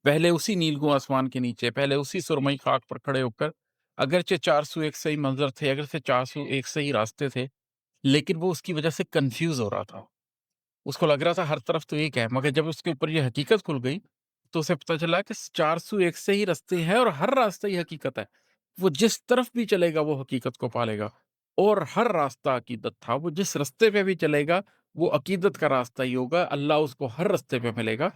پہلے اسی نیلگوں آسمان کے نیچے، پہلے اسی سرمئی خاک پر کھڑے ہو کر اگرچہ 401 صحیح منظر تھے، اگرچہ 401 صحیح راستے تھے، لیکن وہ اس کی وجہ سے کنفیوز ہو رہا تھا۔ اس کو لگ رہا تھا ہر طرف تو ایک ہے، مگر جب اس کے اوپر یہ حقیقت کھل گئی تو اسے پتہ چلا کہ 401 سے ہی راستے ہیں اور ہر راستہ ہی حقیقت ہے۔ وہ جس طرف بھی چلے گا وہ حقیقت کو پالے گا، اور ہر راستہ عقیدت تھا۔ وہ جس راستے پہ بھی چلے گا وہ عقیدت کا راستہ ہی ہوگا، اللہ اس کو ہر راستے پہ ملے گا۔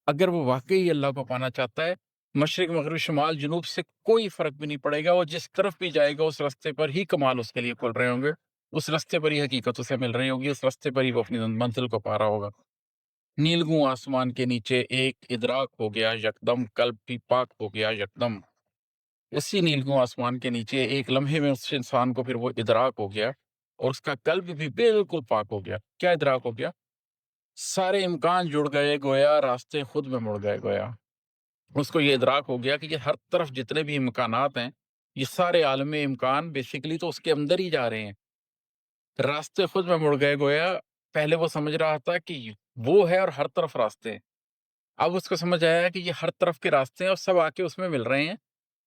اگر وہ واقعی اللہ کو پانا چاہتا ہے، مشرق مغرب شمال جنوب سے کوئی فرق بھی نہیں پڑے گا، وہ جس طرف بھی جائے گا اس راستے پر ہی کمال اس کے لیے کھل رہے ہوں گے، اس راستے پر ہی حقیقت اسے مل رہی ہوگی، اس راستے پر ہی وہ اپنی منزل کو پا رہا ہوگا۔ نیلگوں آسمان کے نیچے ایک ادراک ہو گیا یکدم، قلب بھی پاک ہو گیا یکدم۔ اسی نیلگوں آسمان کے نیچے ایک لمحے میں اس انسان کو پھر وہ ادراک ہو گیا، اور اس کا قلب بھی بالکل پاک ہو گیا۔ کیا ادراک ہو گیا؟ سارے امکان جڑ گئے گویا، راستے خود میں مڑ گئے گویا۔ اس کو یہ ادراک ہو گیا کہ یہ ہر طرف جتنے بھی امکانات ہیں، یہ سارے عالم امکان بیسیکلی تو اس کے اندر ہی جا رہے ہیں۔ راستے خود میں مڑ گئے گویا۔ پہلے وہ سمجھ رہا تھا کہ وہ ہے اور ہر طرف راستے ہیں، اب اس کو سمجھ آیا کہ یہ ہر طرف کے راستے ہیں اور سب آ کے اس میں مل رہے ہیں،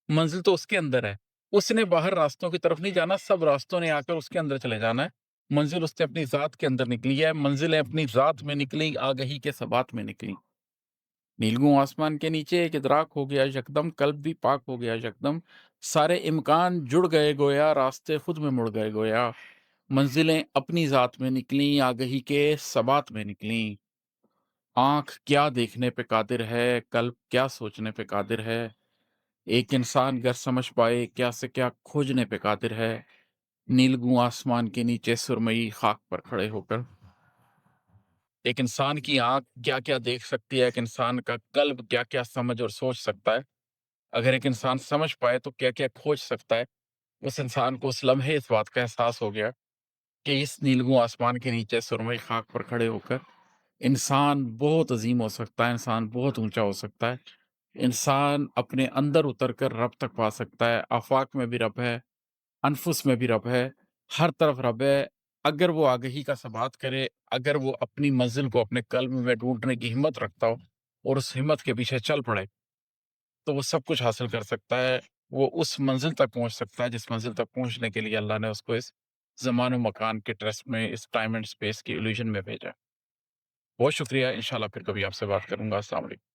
منزل تو اس کے اندر ہے۔ اس نے باہر راستوں کی طرف نہیں جانا، سب راستوں نے آ کر اس کے اندر چلے جانا ہے۔ منزل اس نے اپنی ذات کے اندر نکلی ہے، منزلیں اپنی ذات میں نکلی، آگہی کے ثبات میں نکلی۔ نیلگوں آسمان کے نیچے ایک ادراک ہو گیا یکدم، قلب بھی پاک ہو گیا یکدم، سارے امکان جڑ گئے گویا، راستے خود میں مڑ گئے گویا، منزلیں اپنی ذات میں نکلیں، آگہی کے ثبات میں نکلیں۔ آنکھ کیا دیکھنے پہ قادر ہے، قلب کیا سوچنے پہ قادر ہے، ایک انسان گر سمجھ پائے کیا سے کیا کھوجنے پہ قادر ہے۔ نیلگوں آسمان کے نیچے سرمئی خاک پر کھڑے ہو کر ایک انسان کی آنکھ کیا کیا دیکھ سکتی ہے، ایک انسان کا قلب کیا کیا سمجھ اور سوچ سکتا ہے، اگر ایک انسان سمجھ پائے تو کیا کیا کھوج سکتا ہے۔ اس انسان کو اس لمحے اس بات کا احساس ہو گیا کہ اس نیلگوں آسمان کے نیچے سرمئی خاک پر کھڑے ہو کر انسان بہت عظیم ہو سکتا ہے، انسان بہت اونچا ہو سکتا ہے، انسان اپنے اندر اتر کر رب تک پا سکتا ہے۔ آفاق میں بھی رب ہے، انفس میں بھی رب ہے، ہر طرف رب ہے۔ اگر وہ آگہی کا ثبات کرے، اگر وہ اپنی منزل کو اپنے قلب میں ڈھونڈنے کی ہمت رکھتا ہو اور اس ہمت کے پیچھے چل پڑے، تو وہ سب کچھ حاصل کر سکتا ہے۔ وہ اس منزل تک پہنچ سکتا ہے جس منزل تک پہنچنے کے لیے اللہ نے اس کو اس زمان و مکان کے ٹرسٹ میں، اس ٹائم اینڈ اسپیس کی ایلیوژن میں بھیجا۔ بہت شکریہ، انشاءاللہ پھر کبھی آپ سے بات کروں گا۔ السلام علیکم۔